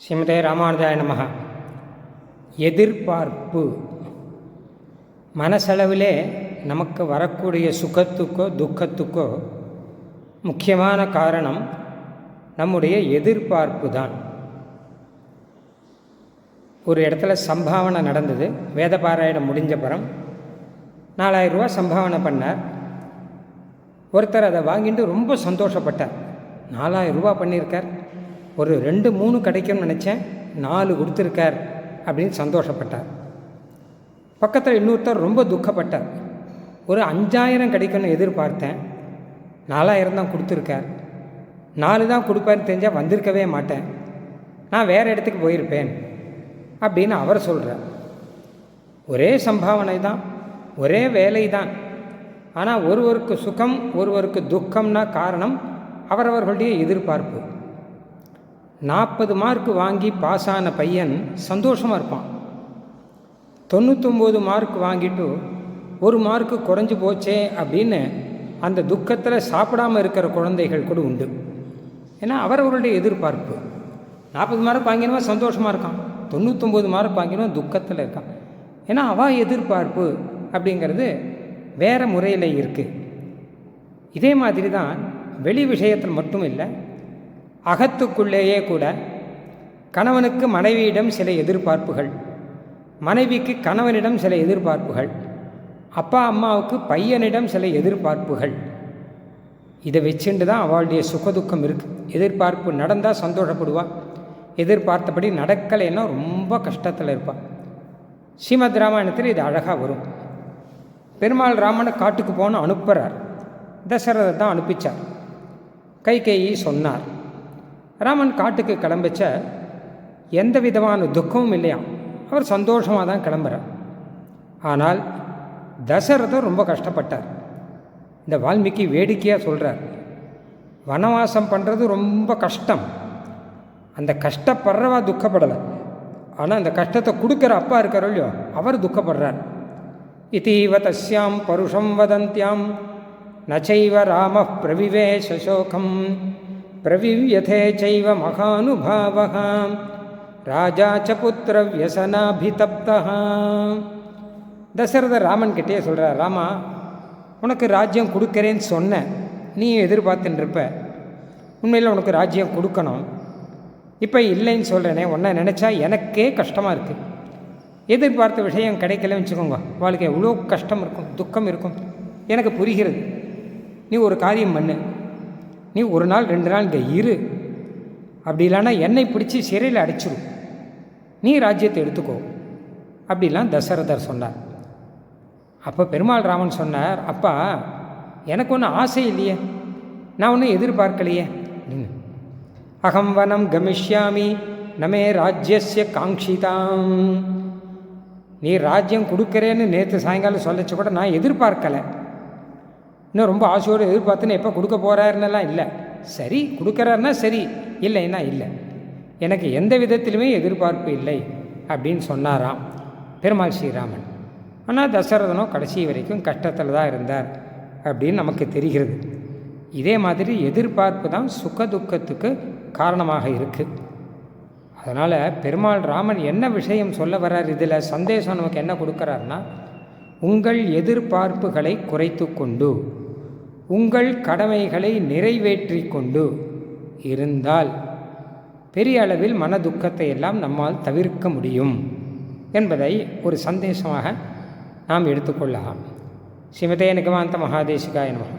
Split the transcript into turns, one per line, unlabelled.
ஸ்ரீமதே ராமானுஜாய நமஹ. எதிர்பார்ப்பு மனசளவிலே நமக்கு வரக்கூடிய சுகத்துக்கோ துக்கத்துக்கோ முக்கியமான காரணம் நம்முடைய எதிர்பார்ப்பு தான். ஒரு இடத்துல சம்பாவனை நடந்தது. வேதபாராயணம் முடிஞ்ச பிறம் 4000 ரூபா சம்பாவனை பண்ணார். ஒருத்தர் அதை வாங்கிட்டு ரொம்ப சந்தோஷப்பட்டார். 4000 ரூபா பண்ணியிருக்கார், ஒரு 2-3 கிடைக்கும்னு நினச்சேன், 4 கொடுத்துருக்கார் அப்படின்னு சந்தோஷப்பட்டார். பக்கத்தில் இன்னொருத்தர் ரொம்ப துக்கப்பட்டார். ஒரு 5000 கிடைக்கும்னு எதிர்பார்த்தேன், 4000 தான் கொடுத்துருக்கார், 4 தான் கொடுப்பாருன்னு தெரிஞ்சால் வந்திருக்கவே மாட்டேன், நான் வேறு இடத்துக்கு போயிருப்பேன் அப்படின்னு அவர் சொல்கிறார். ஒரே சம்பாவனை தான், ஒரே வேலை தான், ஆனால் ஒருவருக்கு சுகம் ஒருவருக்கு துக்கம்னா காரணம் அவரவர்களுடைய எதிர்பார்ப்பு. 40 மார்க் வாங்கி பாஸ் ஆன பையன் சந்தோஷமாக இருப்பான். 99 மார்க் வாங்கிட்டு 1 மார்க்கு குறைஞ்சி போச்சே அப்படின்னு அந்த துக்கத்தில் சாப்பிடாமல் இருக்கிற குழந்தைகள் கூட உண்டு. ஏன்னா அவரவர்களுடைய எதிர்பார்ப்பு. 40 மார்க் வாங்கினவன் சந்தோஷமாக இருக்கான், 99 மார்க் வாங்கினவன் துக்கத்தில் இருக்கான். ஏன்னா அவள் எதிர்பார்ப்பு அப்படிங்கிறது வேறு முறையில் இருக்குது. இதே மாதிரி தான் வெளி விஷயத்தில் மட்டும் இல்லை, அகத்துக்குள்ளேயே கூட கணவனுக்கு மனைவியிடம் சில எதிர்பார்ப்புகள், மனைவிக்கு கணவனிடம் சில எதிர்பார்ப்புகள், அப்பா அம்மாவுக்கு பையனிடம் சில எதிர்பார்ப்புகள். இதை வச்சுட்டு தான் அவளுடைய சுகதுக்கம் இருக்குது. எதிர்பார்ப்பு நடந்தால் சந்தோஷப்படுவாள், எதிர்பார்த்தபடி நடக்கலைன்னா ரொம்ப கஷ்டத்தில் இருப்பாள். ஸ்ரீமத் ராமாயணத்தில் இது அழகாக வரும். பெருமாள் ராமனை காட்டுக்கு போன அனுப்புகிறார். தசரதை தான் அனுப்பிச்சார். கைகேயி சொன்னார். ராமன் காட்டுக்கு கிளம்பிச்ச எந்த விதமான துக்கமும் இல்லையாம், அவர் சந்தோஷமாக தான் கிளம்புறார். ஆனால் தசரதர் ரொம்ப கஷ்டப்பட்டார். இந்த வால்மீகி வேடிக்கையாக சொல்கிறார், வனவாசம் பண்ணுறது ரொம்ப கஷ்டம், அந்த கஷ்டப்படுறவா துக்கப்படலை, ஆனால் அந்த கஷ்டத்தை கொடுக்குற அப்பா இருக்காரோ இல்லையோ அவர் துக்கப்படுறார். இதீவ தஸ்யாம் பருஷம் வதந்தியாம் நச்சைவ ராம பிரவிவேஷ சோகம் பிரவிவ்யதே சைவ மகானுபாவः ராஜா ச புத்திர வியசனாபிதப்தः. தசரதர் ராமன் கிட்டே சொல்கிறார், ராமா உனக்கு ராஜ்யம் கொடுக்குறேன்னு சொன்னேன், நீ எதிர்பார்த்துன்னு இருப்ப, உண்மையில் உனக்கு ராஜ்யம் கொடுக்கணும், இப்போ இல்லைன்னு சொல்கிறேனே, உன்னை நினச்சா எனக்கே கஷ்டமாக இருக்குது. எதிர்பார்த்த விஷயம் கிடைக்கலன்னு வச்சுக்கோங்க, வாழ்க்கை எவ்வளோ கஷ்டம் இருக்கும், துக்கம் இருக்கும். எனக்கு புரிகிறது. நீ ஒரு காரியம் பண்ணு, நீ 1 நாள் 2 நாள் இங்கே இரு, அப்படி இல்லைன்னா என்னை பிடிச்சி சிறையில் அடைச்சிடும், நீ ராஜ்யத்தை எடுத்துக்கோ அப்படிலாம் தசரதர் சொன்னார். அப்போ பெருமாள் ராமன் சொன்னார், அப்பா எனக்கு ஒன்றும் ஆசை இல்லையே, நான் ஒன்றும் எதிர்பார்க்கலையே. அகம் வனம் கமிஷ்யாமி நமே ராஜ்யஸ்ய காங்ஷிதாம். நீ ராஜ்யம் கொடுக்குறேன்னு நேற்று சாயங்காலம் சொல்லச்சு கூட நான் எதிர்பார்க்கலை, இன்னும் ரொம்ப ஆசையோடு எதிர்பார்த்துன்னு எப்போ கொடுக்க போகிறாருன்னெல்லாம் இல்லை. சரி கொடுக்குறாருன்னா சரி, இல்லைன்னா இல்லை, எனக்கு எந்த விதத்திலுமே எதிர்பார்ப்பு இல்லை அப்படின்னு சொன்னாராம் பெருமாள் ஸ்ரீராமன். ஆனால் தசரதனோ கடைசி வரைக்கும் கஷ்டத்தில் தான் இருந்தார் அப்படின்னு நமக்கு தெரிகிறது. இதே மாதிரி எதிர்பார்ப்பு தான் சுக துக்கத்துக்கு காரணமாக இருக்குது. அதனால் பெருமாள் ராமன் என்ன விஷயம் சொல்ல வர்றார், இதில் சந்தேசம் நமக்கு என்ன கொடுக்குறாருன்னா, உங்கள் எதிர்பார்ப்புகளை குறைத்து கொண்டு உங்கள் கடமைகளை நிறைவேற்றி கொண்டு இருந்தால் பெரிய அளவில் மன துக்கத்தை எல்லாம் நம்மால் தவிர்க்க முடியும் என்பதை ஒரு சந்தேசமாக நாம் எடுத்துக்கொள்ளலாம். ஸ்ரீமதே நிகமாந்த மகாதேசிகாய நமஹ.